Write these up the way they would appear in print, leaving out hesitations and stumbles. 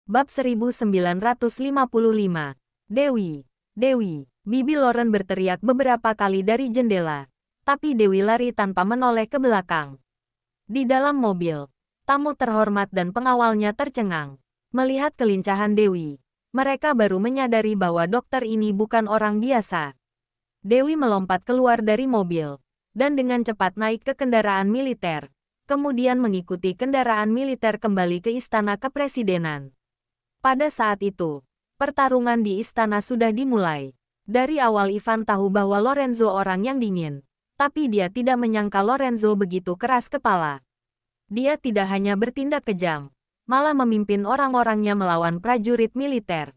Bab 1955. Dewi. Dewi. Bibi Loren berteriak beberapa kali dari jendela. Tapi Dewi lari tanpa menoleh ke belakang. Di dalam mobil, tamu terhormat dan pengawalnya tercengang. Melihat kelincahan Dewi, mereka baru menyadari bahwa dokter ini bukan orang biasa. Dewi melompat keluar dari mobil, dan dengan cepat naik ke kendaraan militer. Kemudian mengikuti kendaraan militer kembali ke istana kepresidenan. Pada saat itu, pertarungan di istana sudah dimulai. Dari awal Ivan tahu bahwa Lorenzo orang yang dingin, tapi dia tidak menyangka Lorenzo begitu keras kepala. Dia tidak hanya bertindak kejam, malah memimpin orang-orangnya melawan prajurit militer.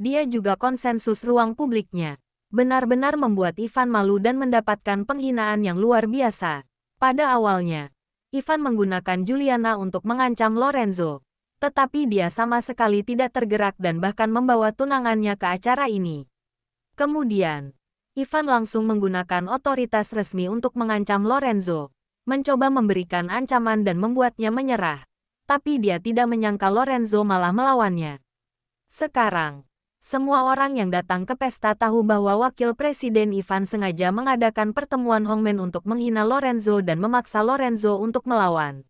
Dia juga konsensus ruang publiknya. Benar-benar membuat Ivan malu dan mendapatkan penghinaan yang luar biasa. Pada awalnya, Ivan menggunakan Juliana untuk mengancam Lorenzo. Tetapi dia sama sekali tidak tergerak dan bahkan membawa tunangannya ke acara ini. Kemudian, Ivan langsung menggunakan otoritas resmi untuk mengancam Lorenzo, mencoba memberikan ancaman dan membuatnya menyerah. Tapi dia tidak menyangka Lorenzo malah melawannya. Sekarang, semua orang yang datang ke pesta tahu bahwa Wakil Presiden Ivan sengaja mengadakan pertemuan Hongmen untuk menghina Lorenzo dan memaksa Lorenzo untuk melawan.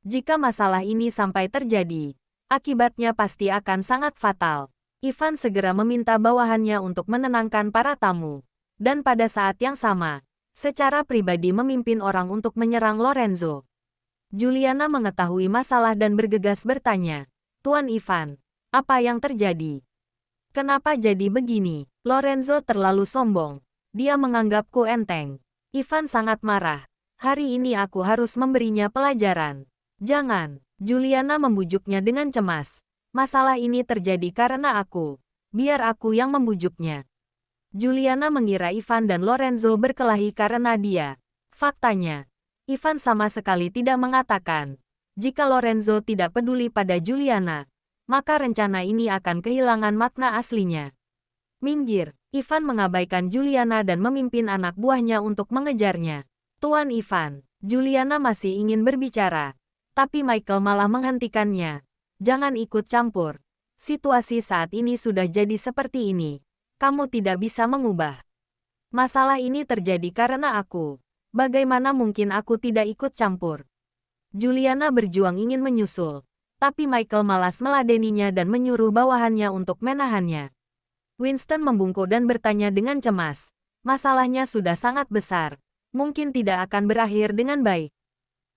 Jika masalah ini sampai terjadi, akibatnya pasti akan sangat fatal. Ivan segera meminta bawahannya untuk menenangkan para tamu. Dan pada saat yang sama, secara pribadi memimpin orang untuk menyerang Lorenzo. Juliana mengetahui masalah dan bergegas bertanya, "Tuan Ivan, apa yang terjadi? Kenapa jadi begini?" Lorenzo terlalu sombong. Dia menganggapku enteng. Ivan sangat marah. Hari ini aku harus memberinya pelajaran. Jangan, Juliana membujuknya dengan cemas. Masalah ini terjadi karena aku. Biar aku yang membujuknya. Juliana mengira Ivan dan Lorenzo berkelahi karena dia. Faktanya, Ivan sama sekali tidak mengatakan. Jika Lorenzo tidak peduli pada Juliana, maka rencana ini akan kehilangan makna aslinya. Minggir, Ivan mengabaikan Juliana dan memimpin anak buahnya untuk mengejarnya. Tuan Ivan, Juliana masih ingin berbicara. Tapi Michael malah menghentikannya. Jangan ikut campur. Situasi saat ini sudah jadi seperti ini. Kamu tidak bisa mengubah. Masalah ini terjadi karena aku. Bagaimana mungkin aku tidak ikut campur? Juliana berjuang ingin menyusul. Tapi Michael malas meladeninya dan menyuruh bawahannya untuk menahannya. Winston membungkuk dan bertanya dengan cemas. Masalahnya sudah sangat besar. Mungkin tidak akan berakhir dengan baik.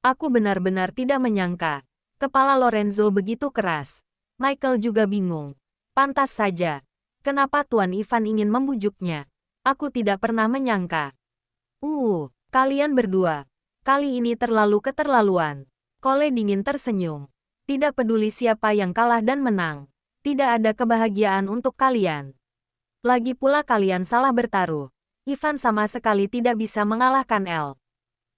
Aku benar-benar tidak menyangka. Kepala Lorenzo begitu keras. Michael juga bingung. Pantas saja. Kenapa Tuan Ivan ingin membujuknya? Aku tidak pernah menyangka. Kalian berdua. Kali ini terlalu keterlaluan. Cole dingin tersenyum. Tidak peduli siapa yang kalah dan menang. Tidak ada kebahagiaan untuk kalian. Lagi pula kalian salah bertaruh. Ivan sama sekali tidak bisa mengalahkan El.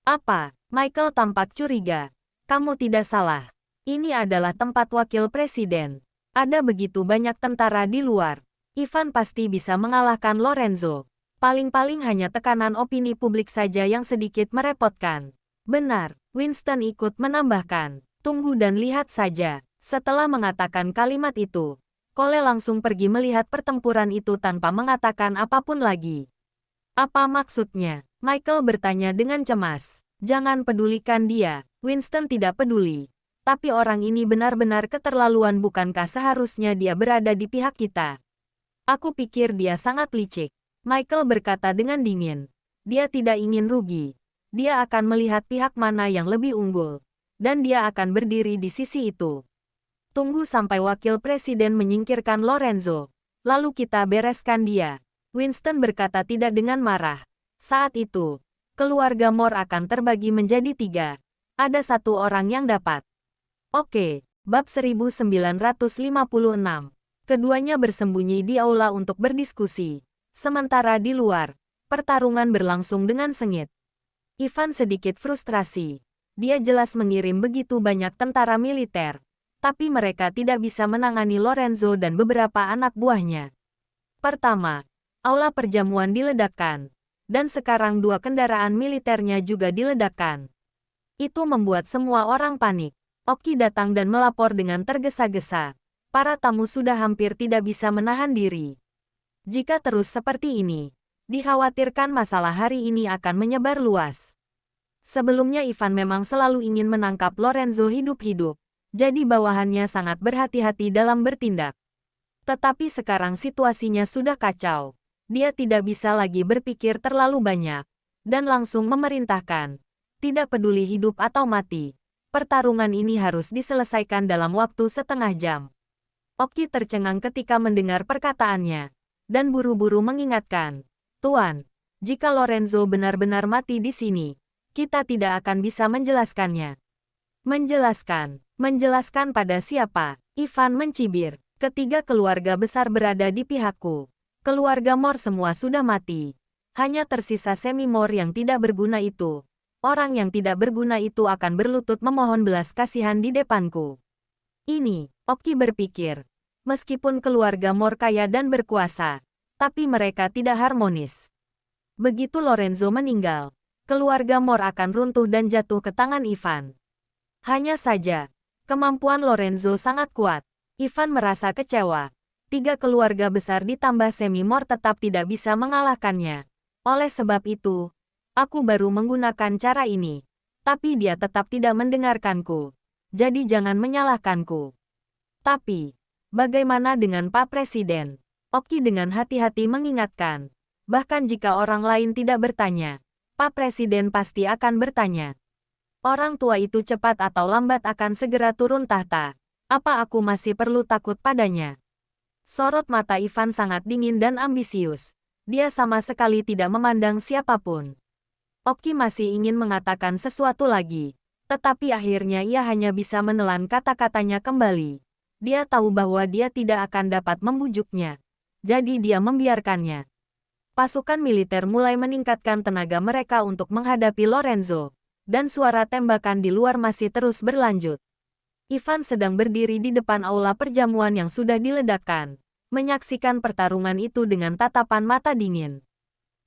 Apa? Michael tampak curiga. Kamu tidak salah. Ini adalah tempat wakil presiden. Ada begitu banyak tentara di luar. Ivan pasti bisa mengalahkan Lorenzo. Paling-paling hanya tekanan opini publik saja yang sedikit merepotkan. Benar, Winston ikut menambahkan. Tunggu dan lihat saja. Setelah mengatakan kalimat itu, Cole langsung pergi melihat pertempuran itu tanpa mengatakan apapun lagi. Apa maksudnya? Michael bertanya dengan cemas. Jangan pedulikan dia. Winston tidak peduli. Tapi orang ini benar-benar keterlaluan, bukankah seharusnya dia berada di pihak kita? Aku pikir dia sangat licik. Michael berkata dengan dingin. Dia tidak ingin rugi. Dia akan melihat pihak mana yang lebih unggul. Dan dia akan berdiri di sisi itu. Tunggu sampai wakil presiden menyingkirkan Lorenzo. Lalu kita bereskan dia. Winston berkata tidak dengan marah. Saat itu, keluarga Moore akan terbagi menjadi 3. Ada 1 orang yang dapat. Oke, bab 1956. Keduanya bersembunyi di aula untuk berdiskusi. Sementara di luar, pertarungan berlangsung dengan sengit. Ivan sedikit frustrasi. Dia jelas mengirim begitu banyak tentara militer. Tapi mereka tidak bisa menangani Lorenzo dan beberapa anak buahnya. Pertama, aula perjamuan diledakkan. Dan sekarang 2 kendaraan militernya juga diledakkan. Itu membuat semua orang panik. Oki datang dan melapor dengan tergesa-gesa. Para tamu sudah hampir tidak bisa menahan diri. Jika terus seperti ini, dikhawatirkan masalah hari ini akan menyebar luas. Sebelumnya Ivan memang selalu ingin menangkap Lorenzo hidup-hidup, jadi bawahannya sangat berhati-hati dalam bertindak. Tetapi sekarang situasinya sudah kacau. Dia tidak bisa lagi berpikir terlalu banyak, dan langsung memerintahkan. Tidak peduli hidup atau mati, pertarungan ini harus diselesaikan dalam waktu setengah jam. Oki tercengang ketika mendengar perkataannya, dan buru-buru mengingatkan, Tuan, jika Lorenzo benar-benar mati di sini, kita tidak akan bisa menjelaskannya. Menjelaskan? Menjelaskan pada siapa? Ivan mencibir. Ketiga keluarga besar berada di pihakku. Keluarga Mor semua sudah mati. Hanya tersisa Semi Mor yang tidak berguna itu. Orang yang tidak berguna itu akan berlutut memohon belas kasihan di depanku. Ini, Oki berpikir. Meskipun keluarga Mor kaya dan berkuasa, tapi mereka tidak harmonis. Begitu Lorenzo meninggal, keluarga Mor akan runtuh dan jatuh ke tangan Ivan. Hanya saja, kemampuan Lorenzo sangat kuat. Ivan merasa kecewa. 3 keluarga besar ditambah Semi Mor tetap tidak bisa mengalahkannya. Oleh sebab itu, aku baru menggunakan cara ini. Tapi dia tetap tidak mendengarkanku. Jadi jangan menyalahkanku. Tapi, bagaimana dengan Pak Presiden? Oki dengan hati-hati mengingatkan. Bahkan jika orang lain tidak bertanya, Pak Presiden pasti akan bertanya. Orang tua itu cepat atau lambat akan segera turun tahta. Apa aku masih perlu takut padanya? Sorot mata Ivan sangat dingin dan ambisius. Dia sama sekali tidak memandang siapapun. Oki masih ingin mengatakan sesuatu lagi. Tetapi akhirnya ia hanya bisa menelan kata-katanya kembali. Dia tahu bahwa dia tidak akan dapat membujuknya. Jadi dia membiarkannya. Pasukan militer mulai meningkatkan tenaga mereka untuk menghadapi Lorenzo, dan suara tembakan di luar masih terus berlanjut. Ivan sedang berdiri di depan aula perjamuan yang sudah diledakkan, menyaksikan pertarungan itu dengan tatapan mata dingin.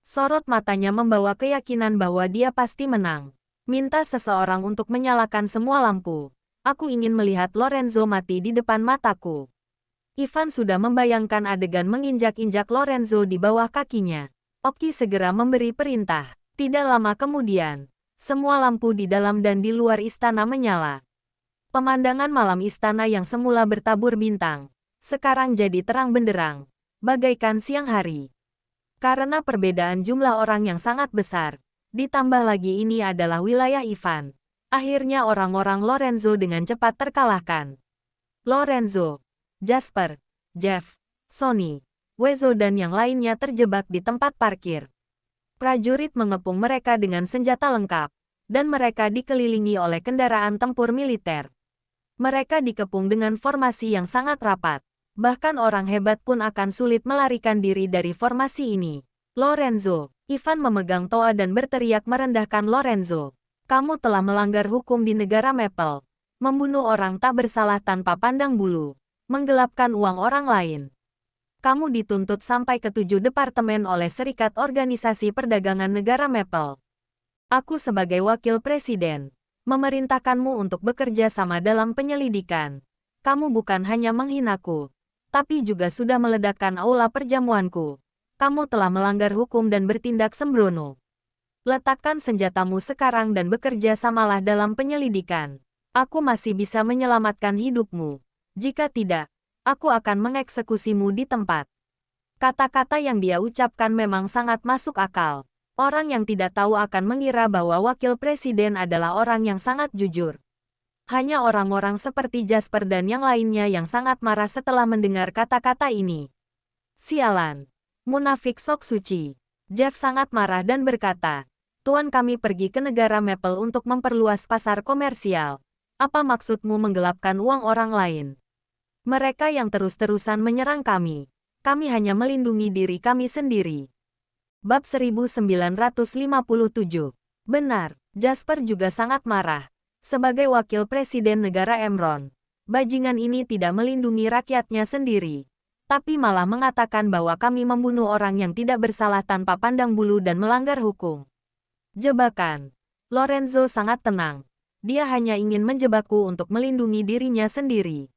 Sorot matanya membawa keyakinan bahwa dia pasti menang. Minta seseorang untuk menyalakan semua lampu. Aku ingin melihat Lorenzo mati di depan mataku. Ivan sudah membayangkan adegan menginjak-injak Lorenzo di bawah kakinya. Oki segera memberi perintah. Tidak lama kemudian, semua lampu di dalam dan di luar istana menyala. Pemandangan malam istana yang semula bertabur bintang, sekarang jadi terang benderang, bagaikan siang hari. Karena perbedaan jumlah orang yang sangat besar, ditambah lagi ini adalah wilayah Ivan. Akhirnya orang-orang Lorenzo dengan cepat terkalahkan. Lorenzo, Jasper, Jeff, Sonny, Wezo dan yang lainnya terjebak di tempat parkir. Prajurit mengepung mereka dengan senjata lengkap, dan mereka dikelilingi oleh kendaraan tempur militer. Mereka dikepung dengan formasi yang sangat rapat. Bahkan orang hebat pun akan sulit melarikan diri dari formasi ini. Lorenzo, Ivan memegang toa dan berteriak merendahkan Lorenzo. Kamu telah melanggar hukum di negara Maple. Membunuh orang tak bersalah tanpa pandang bulu. Menggelapkan uang orang lain. Kamu dituntut sampai ke 7 departemen oleh Serikat Organisasi Perdagangan Negara Maple. Aku sebagai wakil presiden, memerintahkanmu untuk bekerja sama dalam penyelidikan. Kamu bukan hanya menghinaku, tapi juga sudah meledakkan aula perjamuanku. Kamu telah melanggar hukum dan bertindak sembrono. Letakkan senjatamu sekarang dan bekerja samalah dalam penyelidikan. Aku masih bisa menyelamatkan hidupmu. Jika tidak, aku akan mengeksekusimu di tempat. Kata-kata yang dia ucapkan memang sangat masuk akal. Orang yang tidak tahu akan mengira bahwa wakil presiden adalah orang yang sangat jujur. Hanya orang-orang seperti Jasper dan yang lainnya yang sangat marah setelah mendengar kata-kata ini. Sialan. Munafik sok suci. Jeff sangat marah dan berkata, Tuan, kami pergi ke negara Maple untuk memperluas pasar komersial. Apa maksudmu menggelapkan uang orang lain? Mereka yang terus-terusan menyerang kami. Kami hanya melindungi diri kami sendiri. Bab 1957. Benar, Jasper juga sangat marah. Sebagai wakil presiden negara Emron, bajingan ini tidak melindungi rakyatnya sendiri, tapi malah mengatakan bahwa kami membunuh orang yang tidak bersalah tanpa pandang bulu dan melanggar hukum. Jebakan. Lorenzo sangat tenang. Dia hanya ingin menjebakku untuk melindungi dirinya sendiri.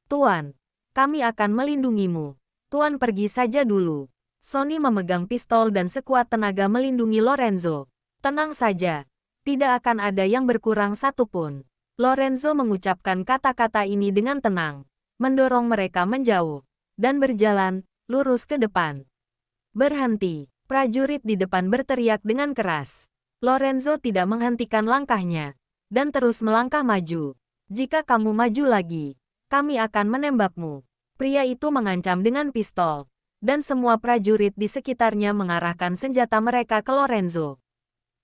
Tuan, Kami akan melindungimu. Tuan pergi saja dulu. Sonny memegang pistol dan sekuat tenaga melindungi Lorenzo. Tenang saja. Tidak akan ada yang berkurang satupun. Lorenzo mengucapkan kata-kata ini dengan tenang, mendorong mereka menjauh, dan berjalan lurus ke depan. Berhenti. Prajurit di depan berteriak dengan keras. Lorenzo tidak menghentikan langkahnya, dan terus melangkah maju. Jika kamu maju lagi, kami akan menembakmu. Pria itu mengancam dengan pistol, dan semua prajurit di sekitarnya mengarahkan senjata mereka ke Lorenzo.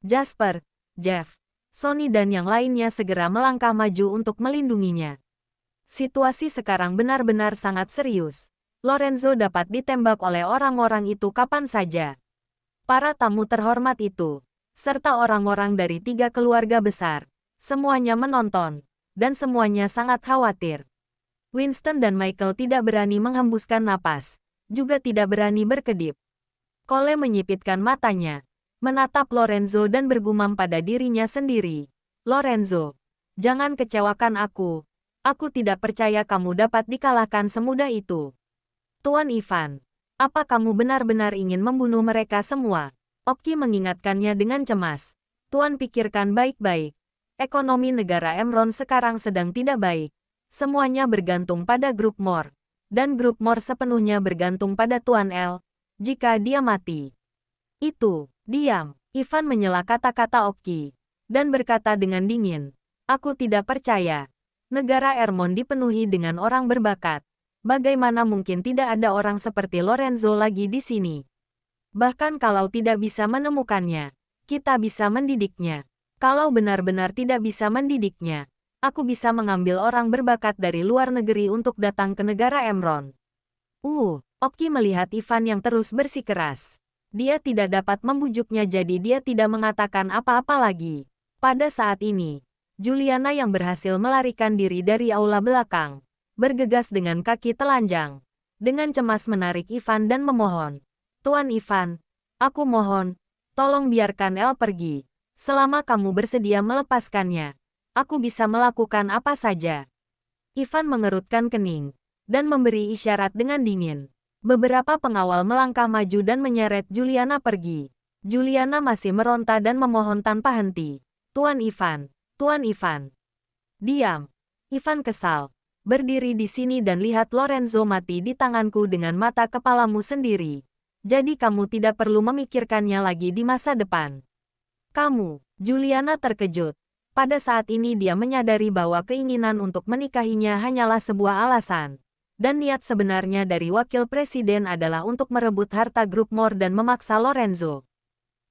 Jasper, Jeff, Sonny dan yang lainnya segera melangkah maju untuk melindunginya. Situasi sekarang benar-benar sangat serius. Lorenzo dapat ditembak oleh orang-orang itu kapan saja. Para tamu terhormat itu, serta orang-orang dari 3 keluarga besar, semuanya menonton, dan semuanya sangat khawatir. Winston dan Michael tidak berani menghembuskan napas, juga tidak berani berkedip. Cole menyipitkan matanya, menatap Lorenzo dan bergumam pada dirinya sendiri. Lorenzo, jangan kecewakan aku. Aku tidak percaya kamu dapat dikalahkan semudah itu. Tuan Ivan, apa kamu benar-benar ingin membunuh mereka semua? Oki mengingatkannya dengan cemas. Tuan pikirkan baik-baik. Ekonomi negara Emron sekarang sedang tidak baik. Semuanya bergantung pada grup Mor. Dan grup Mor sepenuhnya bergantung pada Tuan L. Jika dia mati. Itu, diam. Ivan menyela kata-kata Oki. Dan berkata dengan dingin. Aku tidak percaya. Negara Ermon dipenuhi dengan orang berbakat. Bagaimana mungkin tidak ada orang seperti Lorenzo lagi di sini? Bahkan kalau tidak bisa menemukannya, kita bisa mendidiknya. Kalau benar-benar tidak bisa mendidiknya, aku bisa mengambil orang berbakat dari luar negeri untuk datang ke negara Emron. Oki melihat Ivan yang terus bersikeras. Dia tidak dapat membujuknya jadi dia tidak mengatakan apa-apa lagi. Pada saat ini, Juliana yang berhasil melarikan diri dari aula belakang, bergegas dengan kaki telanjang. Dengan cemas menarik Ivan dan memohon. Tuan Ivan, aku mohon, tolong biarkan El pergi. Selama kamu bersedia melepaskannya, aku bisa melakukan apa saja. Ivan mengerutkan kening, dan memberi isyarat dengan dingin. Beberapa pengawal melangkah maju dan menyeret Juliana pergi. Juliana masih meronta dan memohon tanpa henti. Tuan Ivan, Tuan Ivan. Diam. Ivan kesal. Berdiri di sini dan lihat Lorenzo mati di tanganku dengan mata kepalamu sendiri. Jadi kamu tidak perlu memikirkannya lagi di masa depan. Kamu, Juliana terkejut. Pada saat ini dia menyadari bahwa keinginan untuk menikahinya hanyalah sebuah alasan. Dan niat sebenarnya dari wakil presiden adalah untuk merebut harta grup Mor dan memaksa Lorenzo.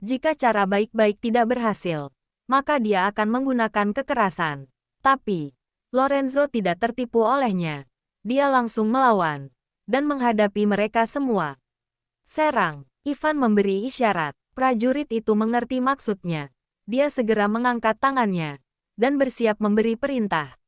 Jika cara baik-baik tidak berhasil, maka dia akan menggunakan kekerasan. Tapi, Lorenzo tidak tertipu olehnya. Dia langsung melawan, dan menghadapi mereka semua. Serang, Ivan memberi isyarat. Prajurit itu mengerti maksudnya. Dia segera mengangkat tangannya, dan bersiap memberi perintah.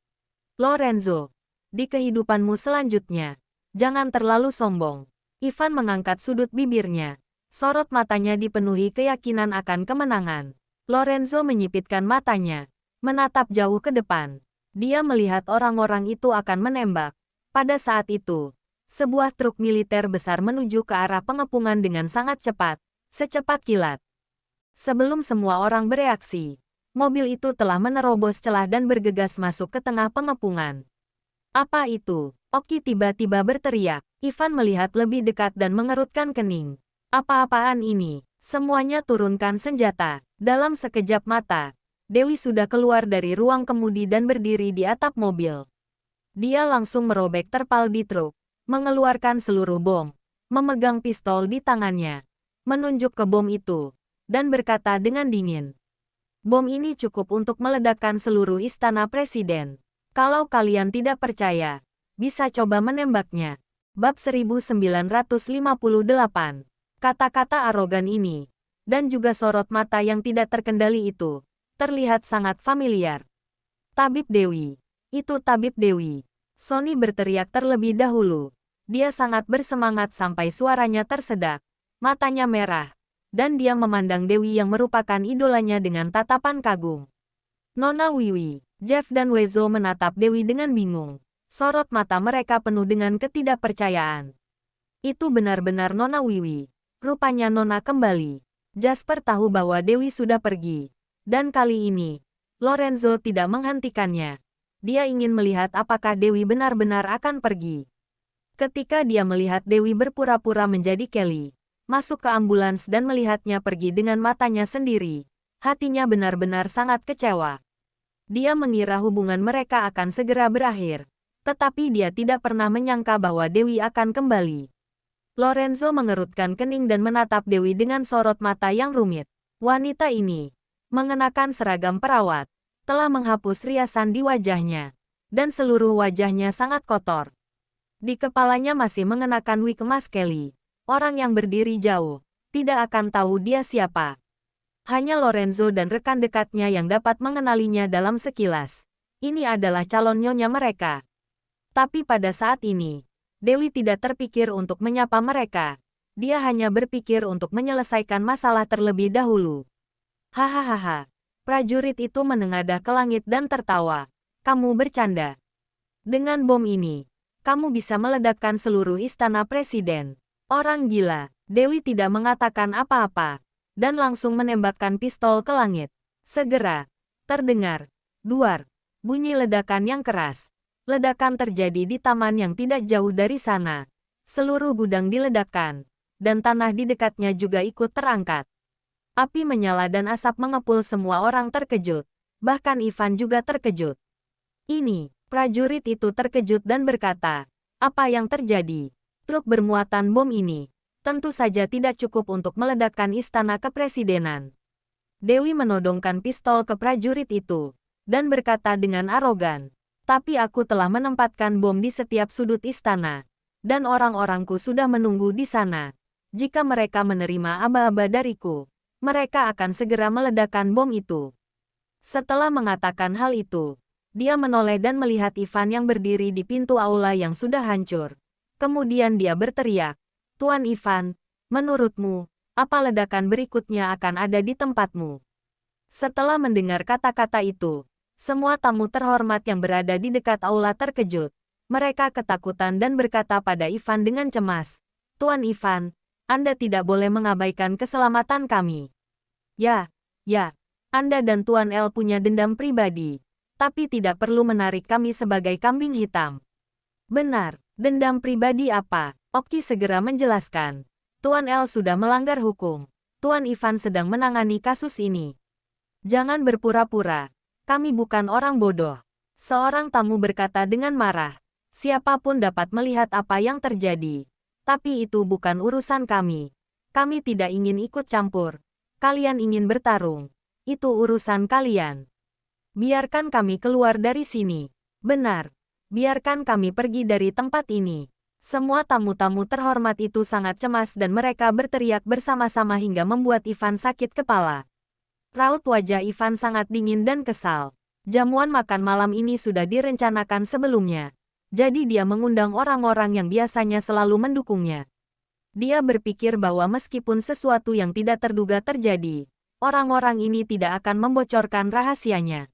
Lorenzo, di kehidupanmu selanjutnya, jangan terlalu sombong. Ivan mengangkat sudut bibirnya. Sorot matanya dipenuhi keyakinan akan kemenangan. Lorenzo menyipitkan matanya, menatap jauh ke depan. Dia melihat orang-orang itu akan menembak. Pada saat itu, sebuah truk militer besar menuju ke arah pengepungan dengan sangat cepat. Secepat kilat. Sebelum semua orang bereaksi, mobil itu telah menerobos celah dan bergegas masuk ke tengah pengepungan. Apa itu? Oki tiba-tiba berteriak. Ivan melihat lebih dekat dan mengerutkan kening. Apa-apaan ini? Semuanya turunkan senjata. Dalam sekejap mata, Dewi sudah keluar dari ruang kemudi dan berdiri di atap mobil. Dia langsung merobek terpal di truk, mengeluarkan seluruh bom, memegang pistol di tangannya, menunjuk ke bom itu, dan berkata dengan dingin. Bom ini cukup untuk meledakkan seluruh istana presiden. Kalau kalian tidak percaya, bisa coba menembaknya. Bab 1958. Kata-kata arogan ini, dan juga sorot mata yang tidak terkendali itu, terlihat sangat familiar. Tabib Dewi. Itu Tabib Dewi. Sonny berteriak terlebih dahulu. Dia sangat bersemangat sampai suaranya tersedak. Matanya merah, dan dia memandang Dewi yang merupakan idolanya dengan tatapan kagum. Nona Wiwi, Jeff dan Wezo menatap Dewi dengan bingung. Sorot mata mereka penuh dengan ketidakpercayaan. Itu benar-benar Nona Wiwi. Rupanya Nona kembali. Jasper tahu bahwa Dewi sudah pergi. Dan kali ini, Lorenzo tidak menghentikannya. Dia ingin melihat apakah Dewi benar-benar akan pergi. Ketika dia melihat Dewi berpura-pura menjadi Kelly, masuk ke ambulans dan melihatnya pergi dengan matanya sendiri, hatinya benar-benar sangat kecewa. Dia mengira hubungan mereka akan segera berakhir, tetapi dia tidak pernah menyangka bahwa Dewi akan kembali. Lorenzo mengerutkan kening dan menatap Dewi dengan sorot mata yang rumit. Wanita ini, mengenakan seragam perawat, telah menghapus riasan di wajahnya, dan seluruh wajahnya sangat kotor. Di kepalanya masih mengenakan wig emas Kelly. Orang yang berdiri jauh, tidak akan tahu dia siapa. Hanya Lorenzo dan rekan dekatnya yang dapat mengenalinya dalam sekilas. Ini adalah calon nyonya mereka. Tapi pada saat ini, Dewi tidak terpikir untuk menyapa mereka. Dia hanya berpikir untuk menyelesaikan masalah terlebih dahulu. Hahaha. Prajurit itu menengadah ke langit dan tertawa. Kamu bercanda. Dengan bom ini, kamu bisa meledakkan seluruh istana presiden. Orang gila. Dewi tidak mengatakan apa-apa, dan langsung menembakkan pistol ke langit. Segera, terdengar, duar, bunyi ledakan yang keras. Ledakan terjadi di taman yang tidak jauh dari sana. Seluruh gudang diledakkan, dan tanah di dekatnya juga ikut terangkat. Api menyala dan asap mengepul, semua orang terkejut. Bahkan Ivan juga terkejut. Ini, prajurit itu terkejut dan berkata, apa yang terjadi? Truk bermuatan bom ini, tentu saja tidak cukup untuk meledakkan istana kepresidenan. Dewi menodongkan pistol ke prajurit itu, dan berkata dengan arogan, tapi aku telah menempatkan bom di setiap sudut istana, dan orang-orangku sudah menunggu di sana. Jika mereka menerima aba-aba dariku, mereka akan segera meledakkan bom itu. Setelah mengatakan hal itu, dia menoleh dan melihat Ivan yang berdiri di pintu aula yang sudah hancur. Kemudian dia berteriak, Tuan Ivan, menurutmu, apa ledakan berikutnya akan ada di tempatmu? Setelah mendengar kata-kata itu, semua tamu terhormat yang berada di dekat aula terkejut. Mereka ketakutan dan berkata pada Ivan dengan cemas, Tuan Ivan, Anda tidak boleh mengabaikan keselamatan kami. Ya, Anda dan Tuan L punya dendam pribadi, tapi tidak perlu menarik kami sebagai kambing hitam. Benar, dendam pribadi apa? Oki segera menjelaskan. Tuan L sudah melanggar hukum. Tuan Ivan sedang menangani kasus ini. Jangan berpura-pura. Kami bukan orang bodoh. Seorang tamu berkata dengan marah. Siapapun dapat melihat apa yang terjadi. Tapi itu bukan urusan kami. Kami tidak ingin ikut campur. Kalian ingin bertarung. Itu urusan kalian. Biarkan kami keluar dari sini. Benar. Biarkan kami pergi dari tempat ini. Semua tamu-tamu terhormat itu sangat cemas dan mereka berteriak bersama-sama hingga membuat Ivan sakit kepala. Raut wajah Ivan sangat dingin dan kesal. Jamuan makan malam ini sudah direncanakan sebelumnya. Jadi dia mengundang orang-orang yang biasanya selalu mendukungnya. Dia berpikir bahwa meskipun sesuatu yang tidak terduga terjadi, orang-orang ini tidak akan membocorkan rahasianya.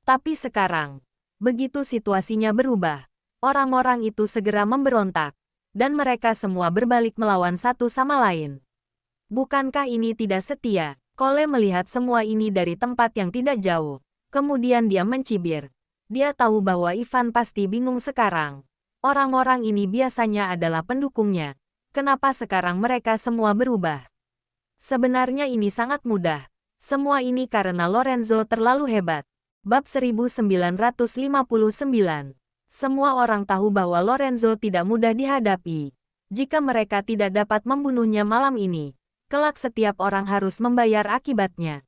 Tapi sekarang, begitu situasinya berubah, orang-orang itu segera memberontak, dan mereka semua berbalik melawan satu sama lain. Bukankah ini tidak setia? Cole melihat semua ini dari tempat yang tidak jauh. Kemudian dia mencibir. Dia tahu bahwa Ivan pasti bingung sekarang. Orang-orang ini biasanya adalah pendukungnya. Kenapa sekarang mereka semua berubah? Sebenarnya ini sangat mudah. Semua ini karena Lorenzo terlalu hebat. Bab 1959. Semua orang tahu bahwa Lorenzo tidak mudah dihadapi. Jika mereka tidak dapat membunuhnya malam ini, kelak setiap orang harus membayar akibatnya.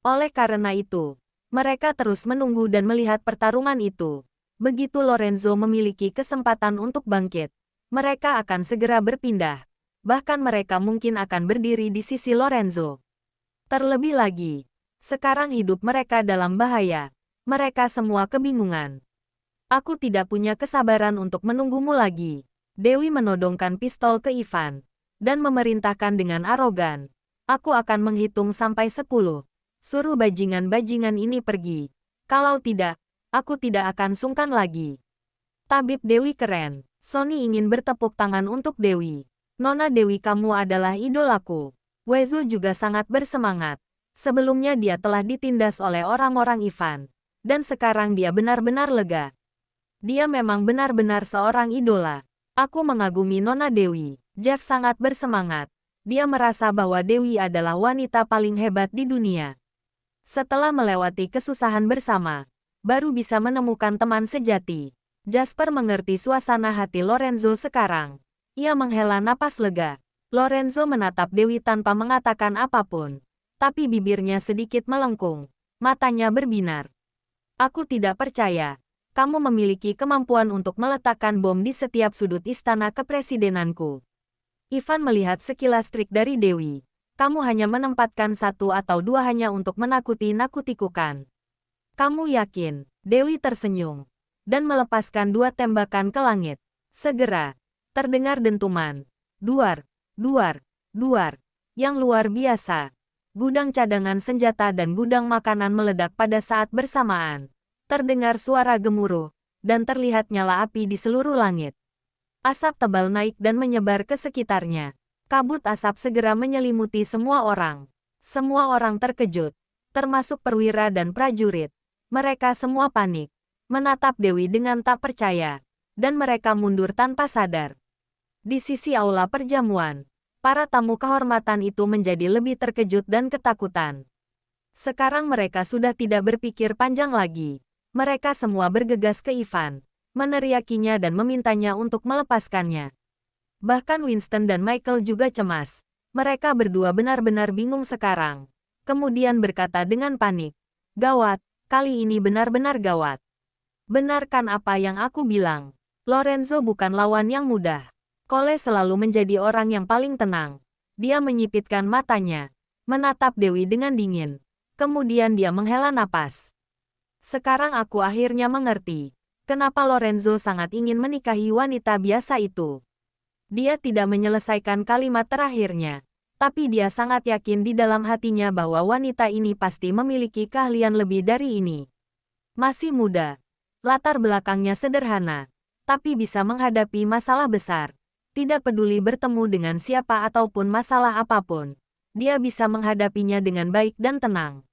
Oleh karena itu, mereka terus menunggu dan melihat pertarungan itu. Begitu Lorenzo memiliki kesempatan untuk bangkit, mereka akan segera berpindah. Bahkan mereka mungkin akan berdiri di sisi Lorenzo. Terlebih lagi, sekarang hidup mereka dalam bahaya. Mereka semua kebingungan. Aku tidak punya kesabaran untuk menunggumu lagi. Dewi menodongkan pistol ke Ivan, dan memerintahkan dengan arogan. Aku akan menghitung sampai 10. Suruh bajingan-bajingan ini pergi. Kalau tidak, aku tidak akan sungkan lagi. Tabib Dewi keren. Sony ingin bertepuk tangan untuk Dewi. Nona Dewi, kamu adalah idolaku. Wezu juga sangat bersemangat. Sebelumnya dia telah ditindas oleh orang-orang Ivan. Dan sekarang dia benar-benar lega. Dia memang benar-benar seorang idola. Aku mengagumi Nona Dewi. Jeff sangat bersemangat. Dia merasa bahwa Dewi adalah wanita paling hebat di dunia. Setelah melewati kesusahan bersama, baru bisa menemukan teman sejati. Jasper mengerti suasana hati Lorenzo sekarang. Ia menghela napas lega. Lorenzo menatap Dewi tanpa mengatakan apapun. Tapi bibirnya sedikit melengkung. Matanya berbinar. Aku tidak percaya. Kamu memiliki kemampuan untuk meletakkan bom di setiap sudut istana kepresidenanku. Ivan melihat sekilas trik dari Dewi. Kamu hanya menempatkan satu atau dua hanya untuk menakuti-nakutiku kan? Kamu yakin? Dewi tersenyum. Dan melepaskan dua tembakan ke langit. Segera, terdengar dentuman. Duar, duar, duar. Yang luar biasa. Gudang cadangan senjata dan gudang makanan meledak pada saat bersamaan. Terdengar suara gemuruh, dan terlihat nyala api di seluruh langit. Asap tebal naik dan menyebar ke sekitarnya. Kabut asap segera menyelimuti semua orang. Semua orang terkejut, termasuk perwira dan prajurit. Mereka semua panik. Menatap Dewi dengan tak percaya, dan mereka mundur tanpa sadar. Di sisi aula perjamuan, para tamu kehormatan itu menjadi lebih terkejut dan ketakutan. Sekarang mereka sudah tidak berpikir panjang lagi. Mereka semua bergegas ke Ivan, meneriakinya dan memintanya untuk melepaskannya. Bahkan Winston dan Michael juga cemas. Mereka berdua benar-benar bingung sekarang. Kemudian berkata dengan panik, "Gawat, kali ini benar-benar gawat. Benarkan apa yang aku bilang. Lorenzo bukan lawan yang mudah." Cole selalu menjadi orang yang paling tenang. Dia menyipitkan matanya, menatap Dewi dengan dingin. Kemudian dia menghela napas. Sekarang aku akhirnya mengerti, kenapa Lorenzo sangat ingin menikahi wanita biasa itu. Dia tidak menyelesaikan kalimat terakhirnya, tapi dia sangat yakin di dalam hatinya bahwa wanita ini pasti memiliki keahlian lebih dari ini. Masih muda. Latar belakangnya sederhana, tapi bisa menghadapi masalah besar. Tidak peduli bertemu dengan siapa ataupun masalah apapun, dia bisa menghadapinya dengan baik dan tenang.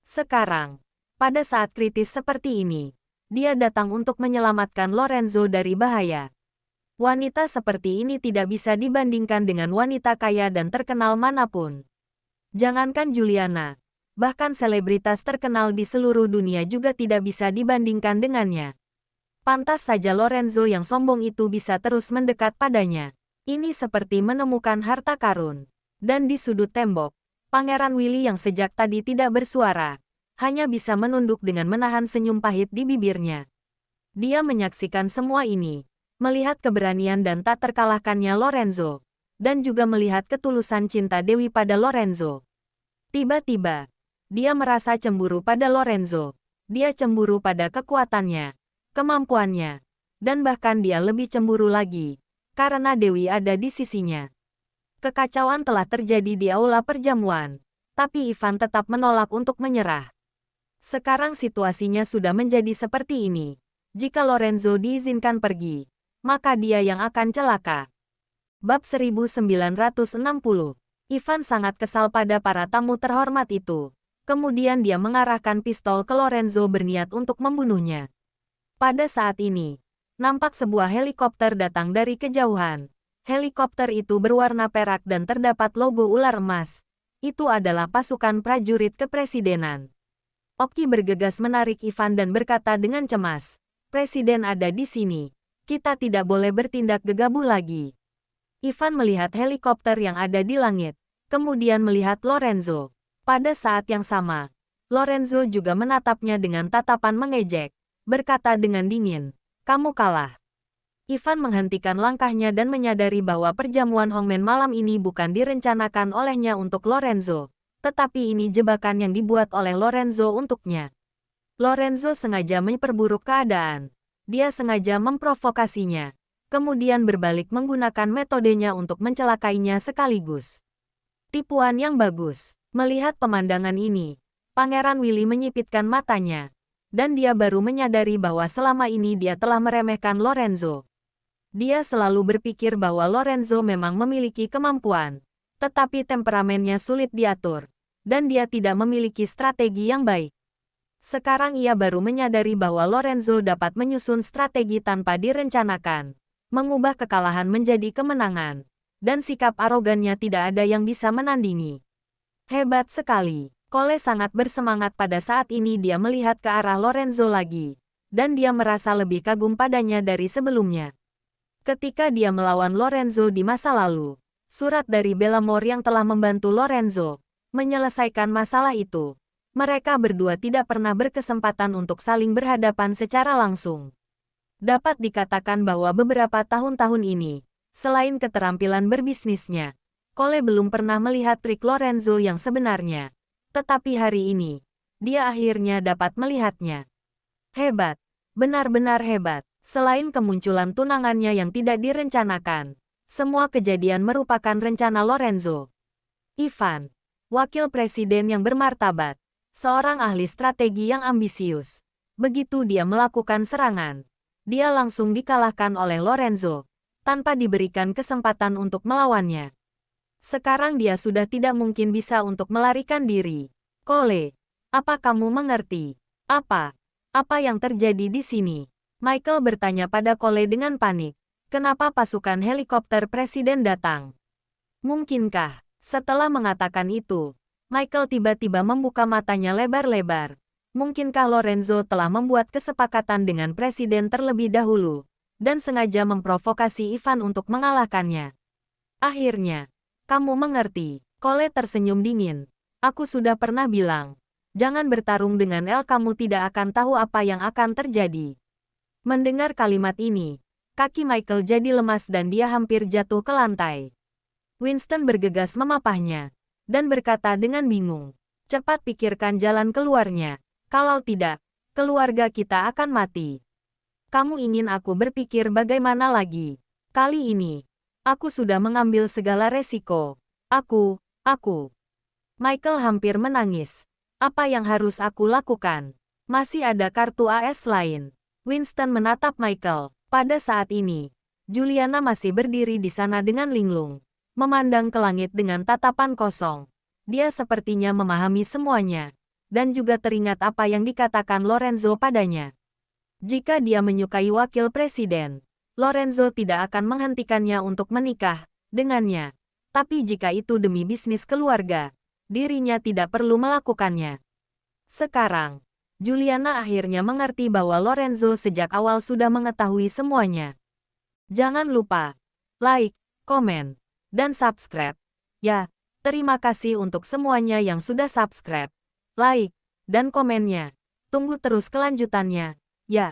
Sekarang, pada saat kritis seperti ini, dia datang untuk menyelamatkan Lorenzo dari bahaya. Wanita seperti ini tidak bisa dibandingkan dengan wanita kaya dan terkenal manapun. Jangankan Juliana, bahkan selebritas terkenal di seluruh dunia juga tidak bisa dibandingkan dengannya. Pantas saja Lorenzo yang sombong itu bisa terus mendekat padanya. Ini seperti menemukan harta karun. Dan di sudut tembok, Pangeran Willy yang sejak tadi tidak bersuara, hanya bisa menunduk dengan menahan senyum pahit di bibirnya. Dia menyaksikan semua ini, melihat keberanian dan tak terkalahkannya Lorenzo, dan juga melihat ketulusan cinta Dewi pada Lorenzo. Tiba-tiba, dia merasa cemburu pada Lorenzo. Dia cemburu pada kekuatannya, kemampuannya, dan bahkan dia lebih cemburu lagi, karena Dewi ada di sisinya. Kekacauan telah terjadi di aula perjamuan, tapi Ivan tetap menolak untuk menyerah. Sekarang situasinya sudah menjadi seperti ini. Jika Lorenzo diizinkan pergi, maka dia yang akan celaka. Bab 1960. Ivan sangat kesal pada para tamu terhormat itu. Kemudian dia mengarahkan pistol ke Lorenzo berniat untuk membunuhnya. Pada saat ini, nampak sebuah helikopter datang dari kejauhan. Helikopter itu berwarna perak dan terdapat logo ular emas. Itu adalah pasukan prajurit kepresidenan. Oki bergegas menarik Ivan dan berkata dengan cemas, "Presiden ada di sini. Kita tidak boleh bertindak gegabah lagi." Ivan melihat helikopter yang ada di langit, kemudian melihat Lorenzo. Pada saat yang sama, Lorenzo juga menatapnya dengan tatapan mengejek, berkata dengan dingin, "Kamu kalah." Ivan menghentikan langkahnya dan menyadari bahwa perjamuan Hongmen malam ini bukan direncanakan olehnya untuk Lorenzo, tetapi ini jebakan yang dibuat oleh Lorenzo untuknya. Lorenzo sengaja memperburuk keadaan. Dia sengaja memprovokasinya, kemudian berbalik menggunakan metodenya untuk mencelakainya sekaligus. Tipuan yang bagus. Melihat pemandangan ini, Pangeran Willy menyipitkan matanya. Dan dia baru menyadari bahwa selama ini dia telah meremehkan Lorenzo. Dia selalu berpikir bahwa Lorenzo memang memiliki kemampuan, tetapi temperamennya sulit diatur, dan dia tidak memiliki strategi yang baik. Sekarang ia baru menyadari bahwa Lorenzo dapat menyusun strategi tanpa direncanakan, mengubah kekalahan menjadi kemenangan, dan sikap arogannya tidak ada yang bisa menandingi. Hebat sekali. Cole sangat bersemangat pada saat ini dia melihat ke arah Lorenzo lagi, dan dia merasa lebih kagum padanya dari sebelumnya. Ketika dia melawan Lorenzo di masa lalu, surat dari Bellamore yang telah membantu Lorenzo menyelesaikan masalah itu, mereka berdua tidak pernah berkesempatan untuk saling berhadapan secara langsung. Dapat dikatakan bahwa beberapa tahun-tahun ini, selain keterampilan berbisnisnya, Cole belum pernah melihat trik Lorenzo yang sebenarnya. Tetapi hari ini, dia akhirnya dapat melihatnya. Hebat, benar-benar hebat. Selain kemunculan tunangannya yang tidak direncanakan, semua kejadian merupakan rencana Lorenzo. Ivan, wakil presiden yang bermartabat, seorang ahli strategi yang ambisius. Begitu dia melakukan serangan, dia langsung dikalahkan oleh Lorenzo, tanpa diberikan kesempatan untuk melawannya. Sekarang dia sudah tidak mungkin bisa untuk melarikan diri. Cole, apa kamu mengerti? Apa yang terjadi di sini? Michael bertanya pada Cole dengan panik. Kenapa pasukan helikopter presiden datang? Mungkinkah? Setelah mengatakan itu, Michael tiba-tiba membuka matanya lebar-lebar. Mungkinkah Lorenzo telah membuat kesepakatan dengan presiden terlebih dahulu, dan sengaja memprovokasi Ivan untuk mengalahkannya? Akhirnya, kamu mengerti. Cole tersenyum dingin. Aku sudah pernah bilang, jangan bertarung dengan El, kamu tidak akan tahu apa yang akan terjadi. Mendengar kalimat ini, kaki Michael jadi lemas dan dia hampir jatuh ke lantai. Winston bergegas memapahnya, dan berkata dengan bingung, cepat pikirkan jalan keluarnya. Kalau tidak, keluarga kita akan mati. Kamu ingin aku berpikir bagaimana lagi? Kali ini, aku sudah mengambil segala resiko. Aku. Michael hampir menangis. Apa yang harus aku lakukan? Masih ada kartu AS lain. Winston menatap Michael. Pada saat ini, Juliana masih berdiri di sana dengan linglung, memandang ke langit dengan tatapan kosong. Dia sepertinya memahami semuanya, dan juga teringat apa yang dikatakan Lorenzo padanya. Jika dia menyukai wakil presiden, Lorenzo tidak akan menghentikannya untuk menikah dengannya. Tapi jika itu demi bisnis keluarga, dirinya tidak perlu melakukannya. Sekarang, Juliana akhirnya mengerti bahwa Lorenzo sejak awal sudah mengetahui semuanya. Jangan lupa like, komen, dan subscribe. Ya, terima kasih untuk semuanya yang sudah subscribe, like, dan komennya. Tunggu terus kelanjutannya. Ya.